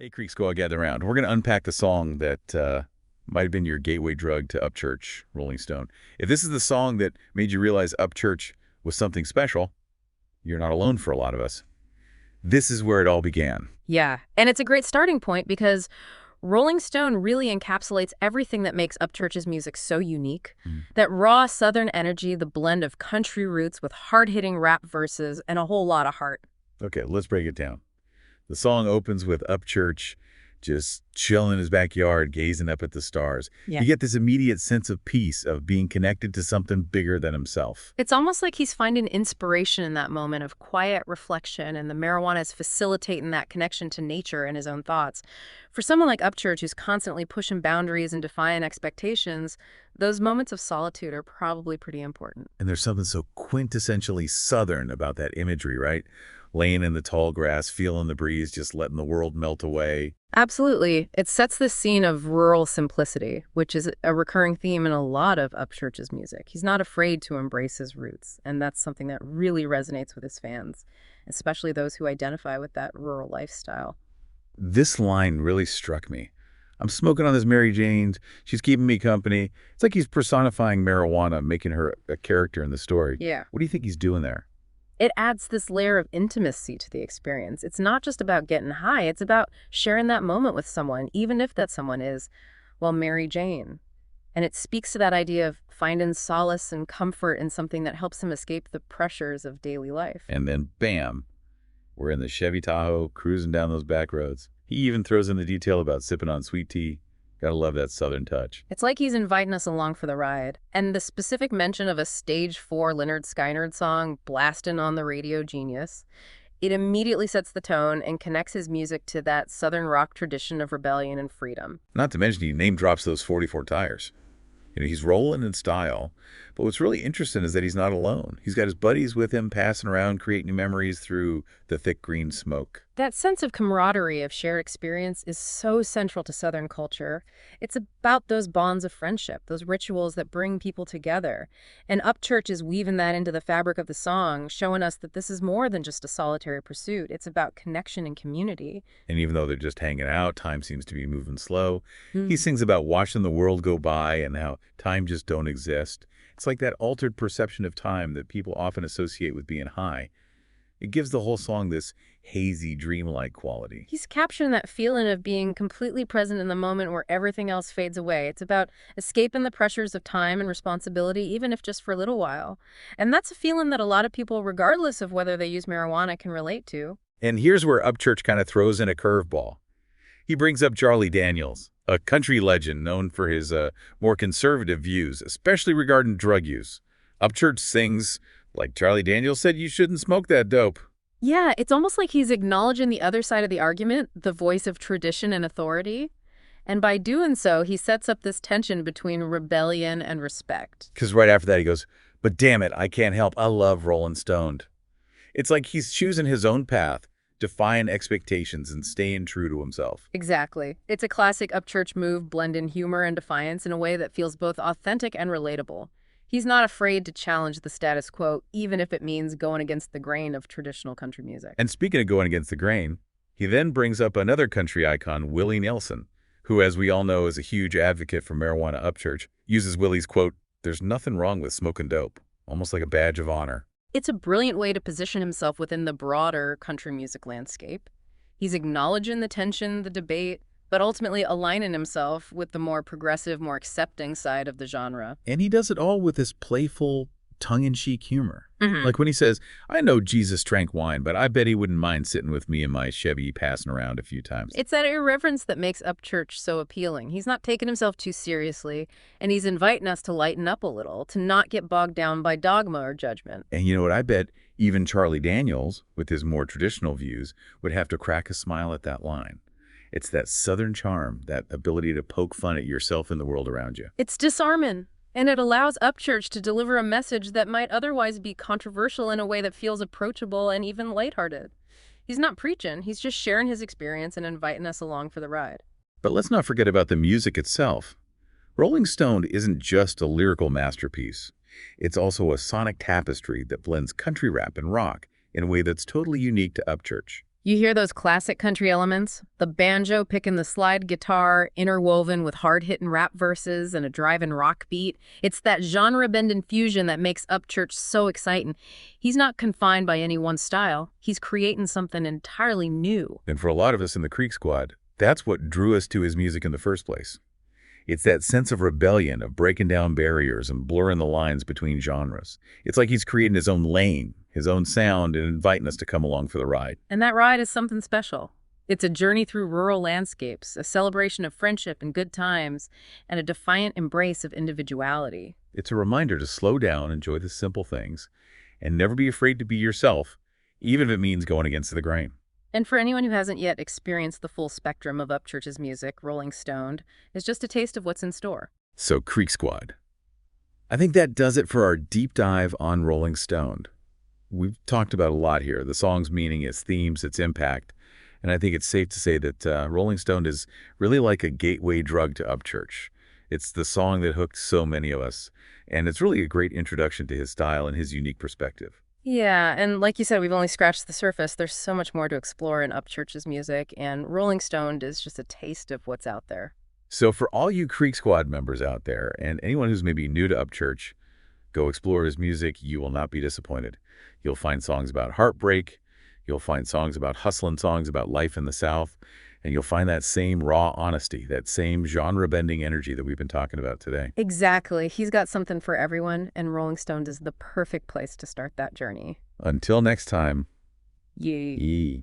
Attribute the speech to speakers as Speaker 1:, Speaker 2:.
Speaker 1: Hey, Creeksquad, gather around. We're going to unpack the song that might have been your gateway drug to Upchurch, Rolling Stone. If this is the song that made you realize Upchurch was something special, you're not alone for a lot of us. This is where it all began.
Speaker 2: Yeah, and it's a great starting point because Rolling Stone really encapsulates everything that makes Upchurch's music so unique.
Speaker 1: Mm.
Speaker 2: That raw Southern energy, the blend of country roots with hard-hitting rap verses, and a whole lot of heart.
Speaker 1: Okay, let's break it down. The song opens with Upchurch just chilling in his backyard, gazing up at the stars.
Speaker 2: Yeah.
Speaker 1: You get this immediate sense of peace, of being connected to something bigger than himself.
Speaker 2: It's almost like he's finding inspiration in that moment of quiet reflection, and the marijuana is facilitating that connection to nature and his own thoughts. For someone like Upchurch, who's constantly pushing boundaries and defying expectations, those moments of solitude are probably pretty important.
Speaker 1: And there's something so quintessentially Southern about that imagery, right? Laying in the tall grass, feeling the breeze, just letting the world melt away.
Speaker 2: Absolutely. It sets this scene of rural simplicity, which is a recurring theme in a lot of Upchurch's music. He's not afraid to embrace his roots, and that's something that really resonates with his fans, especially those who identify with that rural lifestyle.
Speaker 1: This line really struck me. I'm smoking on this Mary Jane's. She's keeping me company. It's like he's personifying marijuana, making her a character in the story.
Speaker 2: Yeah.
Speaker 1: What do you think he's doing there?
Speaker 2: It adds this layer of intimacy to the experience. It's not just about getting high, it's about sharing that moment with someone, even if that someone is, well, Mary Jane. And it speaks to that idea of finding solace and comfort in something that helps him escape the pressures of daily life.
Speaker 1: And then, bam, we're in the Chevy Tahoe, cruising down those back roads. He even throws in the detail about sipping on sweet tea. Gotta love that Southern touch.
Speaker 2: It's like he's inviting us along for the ride. And the specific mention of a Stage 4 Leonard Skinner song blasting on the radio genius, it immediately sets the tone and connects his music to that Southern rock tradition of rebellion and freedom.
Speaker 1: Not to mention he name drops those 44 tires. He's rolling in style. But what's really interesting is that he's not alone. He's got his buddies with him, passing around, creating memories through the thick green smoke.
Speaker 2: That sense of camaraderie, of shared experience, is so central to Southern culture. It's about those bonds of friendship, those rituals that bring people together. And Upchurch is weaving that into the fabric of the song, showing us that this is more than just a solitary pursuit. It's about connection and community.
Speaker 1: And even though they're just hanging out, time seems to be moving slow. He sings about watching the world go by and how time just don't exist. It's like that altered perception of time that people often associate with being high. It gives the whole song this hazy, dreamlike quality.
Speaker 2: He's capturing that feeling of being completely present in the moment where everything else fades away. It's about escaping the pressures of time and responsibility, even if just for a little while. And that's a feeling that a lot of people, regardless of whether they use marijuana, can relate to.
Speaker 1: And here's where Upchurch kind of throws in a curveball. He brings up Charlie Daniels, a country legend known for his more conservative views, especially regarding drug use. Upchurch sings, like Charlie Daniels said, you shouldn't smoke that dope.
Speaker 2: Yeah, it's almost like he's acknowledging the other side of the argument, the voice of tradition and authority. And by doing so, he sets up this tension between rebellion and respect.
Speaker 1: Because right after that he goes, but damn it, I can't help, I love Rollin' Stoned. It's like he's choosing his own path, defying expectations and staying true to himself.
Speaker 2: Exactly. It's a classic Upchurch move, blending humor and defiance in a way that feels both authentic and relatable. He's not afraid to challenge the status quo, even if it means going against the grain of traditional country music.
Speaker 1: And speaking of going against the grain, he then brings up another country icon, Willie Nelson, who, as we all know, is a huge advocate for marijuana. Upchurch uses Willie's quote, there's nothing wrong with smoking dope, almost like a badge of honor.
Speaker 2: It's a brilliant way to position himself within the broader country music landscape. He's acknowledging the tension, the debate, but ultimately aligning himself with the more progressive, more accepting side of the genre.
Speaker 1: And he does it all with this playful, tongue-in-cheek humor.
Speaker 2: Mhm.
Speaker 1: Like when he says, I know Jesus drank wine, but I bet he wouldn't mind sitting with me in my Chevy passing around a few times.
Speaker 2: It's that irreverence that makes Upchurch so appealing. He's not taking himself too seriously, and he's inviting us to lighten up a little, to not get bogged down by dogma or judgment.
Speaker 1: And you know what? I bet even Charlie Daniels, with his more traditional views, would have to crack a smile at that line. It's that Southern charm, that ability to poke fun at yourself and the world around you.
Speaker 2: It's disarming, and it allows Upchurch to deliver a message that might otherwise be controversial in a way that feels approachable and even lighthearted. He's not preaching, he's just sharing his experience and inviting us along for the ride.
Speaker 1: But let's not forget about the music itself. Rolling Stone isn't just a lyrical masterpiece. It's also a sonic tapestry that blends country rap and rock in a way that's totally unique to Upchurch.
Speaker 2: You hear those classic country elements? The banjo picking the slide guitar, interwoven with hard-hitting rap verses and a driving rock beat. It's that genre-bending fusion that makes Upchurch so exciting. He's not confined by any one style. He's creating something entirely new.
Speaker 1: And for a lot of us in the Creeksquad, that's what drew us to his music in the first place. It's that sense of rebellion, of breaking down barriers and blurring the lines between genres. It's like he's creating his own lane, his own sound, and inviting us to come along for the ride.
Speaker 2: And that ride is something special. It's a journey through rural landscapes, a celebration of friendship and good times, and a defiant embrace of individuality.
Speaker 1: It's a reminder to slow down, enjoy the simple things, and never be afraid to be yourself, even if it means going against the grain.
Speaker 2: And for anyone who hasn't yet experienced the full spectrum of Upchurch's music, Rolling Stoned is just a taste of what's in store.
Speaker 1: So, Creeksquad. I think that does it for our deep dive on Rolling Stoned. We've talked about a lot here, the song's meaning, its themes, its impact, and I think it's safe to say that Rolling Stoned is really like a gateway drug to Upchurch. It's the song that hooked so many of us, and it's really a great introduction to his style and his unique perspective.
Speaker 2: Yeah, and like you said, we've only scratched the surface. There's so much more to explore in Upchurch's music, and Rolling Stoned is just a taste of what's out there.
Speaker 1: So for all you Creeksquad members out there, and anyone who's maybe new to Upchurch, go explore his music. You will not be disappointed. You'll find songs about heartbreak. You'll find songs about hustling, songs about life in the South. And you'll find that same raw honesty, that same genre-bending energy that we've been talking about today.
Speaker 2: Exactly. He's got something for everyone, and Rolling Stoned is the perfect place to start that journey.
Speaker 1: Until next time,
Speaker 2: Yee.
Speaker 1: yee.